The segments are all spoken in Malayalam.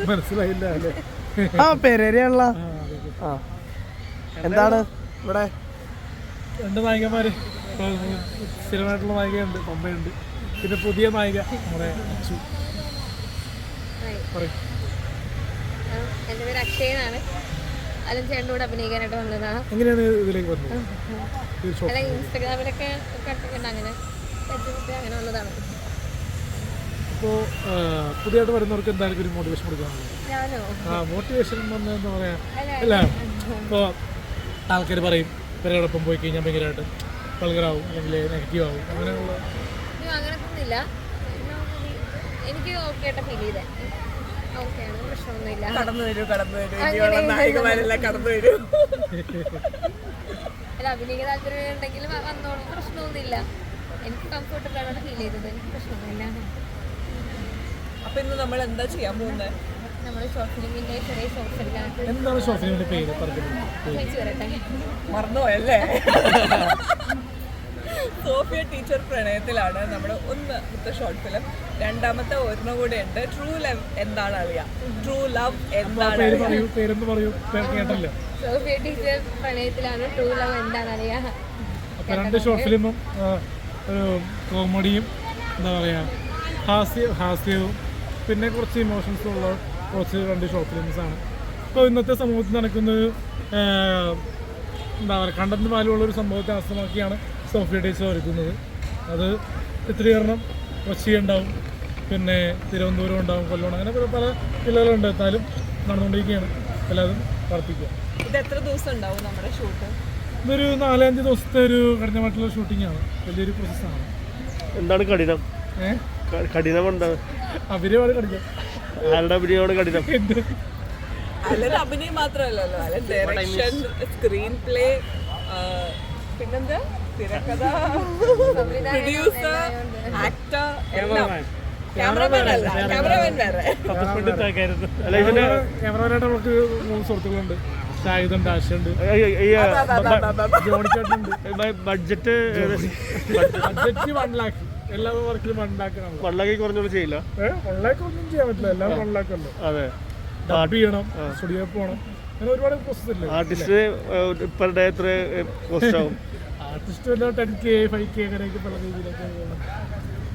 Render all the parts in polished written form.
മനസ്സിലായില്ല അല്ലേ? ആ പെരേരയുള്ള ആ എന്താണ് ഇവിടെ രണ്ട് നായികമാര് സ്ഥിരമായിട്ടുള്ള നായികയുണ്ട്, പമ്പയുണ്ട്. പിന്നെ പുതിയ നായിക നമ്മുടെ അച്ചു. എൻ്റെ പേര് അക്ഷയ് എന്നാണ്. അലൻ ചേട്ടൻ്റെ കൂടെ അഭിനയിക്കാനായിട്ട് വന്നതാണ്. എങ്ങനെയാണ് ഇതിലേക്ക് വന്നത്? അല്ല, ഇൻസ്റ്റാഗ്രാമിലൊക്കെ കണ്ടിട്ടുണ്ട്, അങ്ങനെ അങ്ങനെ വന്നതാണ്. ഇപ്പോൾ പുതിയതായിട്ട് വരുന്നവർക്ക് എന്തായാലും ഒരു മോട്ടിവേഷൻ കൊടുക്കാനുള്ളത്. ഞാനോ? മോട്ടിവേഷൻ എന്താ പറയാ, അല്ല ഇപ്പോൾ ആൾക്കാർ പറയും ഇവരോടൊപ്പം പോയി കഴിഞ്ഞാൽ ഭയങ്കരമായിട്ട് വൾഗറാവും അല്ലെങ്കിൽ നെഗറ്റീവ് ആവും, അങ്ങനെയുള്ള അങ്ങനത്തൊന്നുമില്ല. എനിക്ക് ഓക്കെ ആയിട്ട് ഫീൽ ചെയ്തേ. ഓക്കെയാണ്, പ്രശ്നമൊന്നുമില്ല. കടന്നു വരൂ നായികമാരെല്ലാം കടന്നു വരൂ. അല്ല, അഭിനയിക്കാൻ താല്പര്യം ഉണ്ടെങ്കിൽ വന്നോളും, പ്രശ്നമൊന്നുമില്ല. എനിക്ക് കംഫർട്ടബിൾ ആണ് ഫീൽ ചെയ്തത്, എനിക്ക് പ്രശ്നമൊന്നുമില്ല. അപ്പൊ ഇന്ന് നമ്മൾ എന്താ ചെയ്യാൻ പോകുന്നത്? നമ്മൾ ഷോർട്ട് ഫിലിമിന്റെ ചെറിയ ഷോർട്സ് എടുക്കാനായിട്ട്. എന്താണ് ഷോർട്ട് ഫിലിമിന്റെ പേര് ചേച്ചി വരട്ടെ. മറന്നുപോയല്ലേ? സോഫിയ ടീച്ചർ പ്രണയത്തിലാണ് നമ്മുടെ ഒന്നാമത്തെ ഷോർട്ട് ഫിലിം. രണ്ടാമത്തെ ഒരെണ്ണം കൂടെ ഉണ്ട്, ട്രൂ ലവ് എന്താണ് അറിയാം. ട്രൂ ലവ് എന്താണ് കേട്ടല്ലോ. സോഫിയ ടീച്ചർ പ്രണയത്തിലാണ്, ട്രൂ ലവ് എന്താണ് അറിയാം. രണ്ട് ഷോർട്ട് ഫിലിമും ഒരു കോമഡിയും എന്താ പറയുക ഹാസ്യവും പിന്നെ കുറച്ച് ഇമോഷൻസും ഉള്ള കുറച്ച് രണ്ട് ഷോർട്ട് ഫിലിംസാണ്. ഇപ്പോൾ ഇന്നത്തെ സമൂഹത്തിൽ നടക്കുന്നൊരു എന്താ പറയുക കണ്ടന്റ് വാല്യൂ ഉള്ളൊരു സംഭവത്തെ ആസ്പദമാക്കിയാണ് സോഫിയ ടീച്ചർ ഒരുക്കുന്നത്. അത് ചിത്രീകരണം കൊച്ചി ഉണ്ടാവും, പിന്നെ തിരുവനന്തപുരം ഉണ്ടാവും, കൊല്ലം, അങ്ങനെ പല ജില്ലകളുണ്ട്. എന്നാലും നടന്നുകൊണ്ടിരിക്കുകയാണ്, എല്ലാവരും പ്രാർത്ഥിക്കുക. ഇത് എത്ര ദിവസം ഉണ്ടാവും നമ്മുടെ ഷൂട്ട്? ഇതൊരു 4-5 ദിവസത്തെ ഒരു കഠിനമായിട്ടുള്ള ഷൂട്ടിങ്ങാണ്, വലിയൊരു പ്രോസസ്സാണ്. എന്താണ് കഠിനം? കഠിനം എന്താണ്? അഭിനയമാണ് കഠിനം. ആരുടെ അഭിനയമാണ് കഠിനം? അല്ല, അഭിനയം മാത്രമല്ലല്ലോ, അല്ല ഡയറക്ഷൻ, സ്ക്രീൻ പ്ലേ, പിന്നെന്താ തിരക്കഥ, പ്രൊഡ്യൂസർ, ആക്ടർ, ക്യാമറമാൻ അല്ല, ക്യാമറമാൻ വേറെ. ക്യാമറമാനായിട്ട് നമുക്ക് 3 സുഹൃത്തുക്കളുണ്ട്. ഷാഹിദുണ്ട്, ആശയുണ്ട്, ജോണിച്ചേട്ടനുണ്ട്. ബഡ്ജറ്റ് 1 lakh, എല്ലാ വർക്കിലും 1 lakh ആണ്. 1 lakh കുറഞ്ഞോട് ചെയ്യില്ല. 1 lakh ഒന്നും ചെയ്യാൻ പറ്റില്ല, എല്ലാം 1 lakh ഉണ്ടോ. അതെ, ഡബ് ചെയ്യണം, സ്റ്റുഡിയോ പോകണം, അങ്ങനെ ഒരുപാട് പ്രോസസ് ഇല്ലേ. ആർട്ടിസ്റ്റ് പെർ ഡേ എത്ര കോസ്റ്റ് ആവും? ആർട്ടിസ്റ്റ് 10K 5K അങ്ങനെയൊക്കെ പല രീതിയിലൊക്കെ.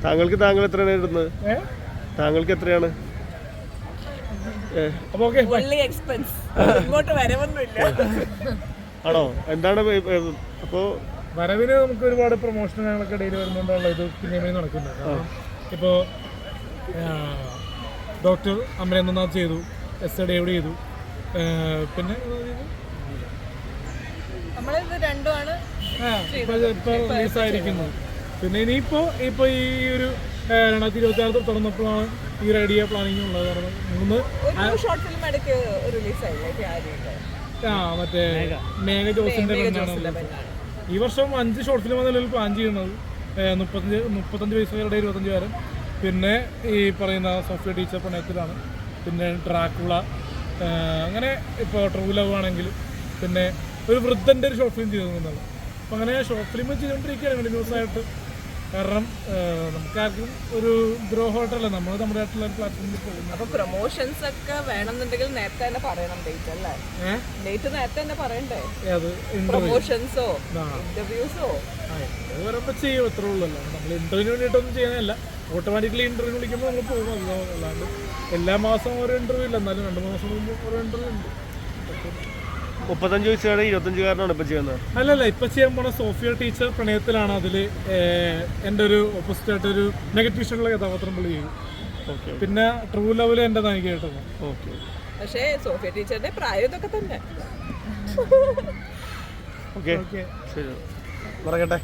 താങ്കൾ എത്രയാണ് ഇടുന്നത്? താങ്കൾക്ക് എത്രയാണ്? ആണോ? എന്താണ് അപ്പോൾ വരവിന് നമുക്ക് ഒരുപാട് പ്രൊമോഷനുകളൊക്കെ ഡെയിലി വരുന്നുണ്ടുള്ള ഇത് പിന്നെയും നടക്കുന്നത്. ഇപ്പോൾ ഡോക്ടർ അമരേന്ദ്രനാഥ് ചെയ്തു, എസ് ഡേവിഡ് ചെയ്തു, പിന്നെ ഇപ്പോൾ റിലീസായിരിക്കുന്നു. പിന്നെ ഇനിയിപ്പോൾ ഈ ഒരു 2026 തുറന്നപ്പോഴാണ് ഈ ഒരു ഐഡിയ പ്ലാനിങ് ഉള്ളത്. കാരണം 3 മറ്റേ മേഘ ജോസിന്റെ ഈ വർഷം 5 ഷോർട്ട് ഫിലിം നിലവിൽ പ്ലാൻ ചെയ്യുന്നത്. 35 വയസ്സുകാരുടെ 25 പേരും, പിന്നെ ഈ പറയുന്ന സോഫിയ ടീച്ചർ പ്രണയത്തിലാണ്, പിന്നെ ഡ്രാക്കുള, അങ്ങനെ ഇപ്പോൾ ട്രൂ ലവ് ആണെങ്കിലും, പിന്നെ ഒരു വൃദ്ധൻ്റെ ഒരു ഷോർട്ട് ഫിലിം ചെയ്തു. അപ്പം അങ്ങനെ ഷോർട്ട് ഫിലിം ചെയ്തുകൊണ്ടിരിക്കുകയാണ് കണ്ടിന്യൂസ് ആയിട്ട്. കാരണം നമുക്കാർക്കും ഒരു ദ്രോഹമായിട്ടല്ല, നമ്മൾ നമ്മുടെ ആയിട്ടുള്ള പ്ലാറ്റ്ഫോമിൽ പോകുന്നത്. അപ്പോൾ പ്രൊമോഷൻസ് ഒക്കെ വേണമെന്നുണ്ടെങ്കിൽ നേരത്തെ തന്നെ പറയണം, ഡേറ്റ് അല്ലേ? ഡേറ്റ് നേരത്തെ തന്നെ പറയണ്ടേ? പ്രൊമോഷൻസോ ഇന്റർവ്യൂസോ വരുമ്പോൾ ചെയ്യും, എത്ര ഉള്ളല്ലോ. നമ്മൾ ഇന്റർവ്യൂവിന് വേണ്ടിയിട്ടൊന്നും ചെയ്യുന്നതല്ല, ഓട്ടോമാറ്റിക്കലി ഇന്റർവ്യൂ വിളിക്കുമ്പോൾ നമ്മൾ പോകും. അല്ലാണ്ട് എല്ലാ മാസവും ഓരോ ഇന്റർവ്യൂ ഇല്ല, എന്നാലും 2 മാസം മുമ്പ് ഓരോ ഇന്റർവ്യൂ ഉണ്ട്. 35 വയസ്സുകാരുടെ 25-കാരനാണ് ഇപ്പം ചെയ്യുന്നത്. അല്ലല്ല, ഇപ്പം ചെയ്യാൻ പോണ സോഫിയ ടീച്ചർ പ്രണയത്തിലാണ്. അതിൽ എൻ്റെ ഒരു ഓപ്പോസിറ്റായിട്ടൊരു നെഗറ്റീവ് ഷോട്ടുള്ള കഥാപാത്രം പുള്ളി ചെയ്യും. പിന്നെ ട്രൂ ലവിൽ എൻ്റെ നായികയായിട്ടാണ്. പക്ഷേ സോഫിയ ടീച്ചറിന്റെ പ്രായം ഇതൊക്കെ തന്നെ. ഓക്കെ, ശരി, മറക്കട്ടെ.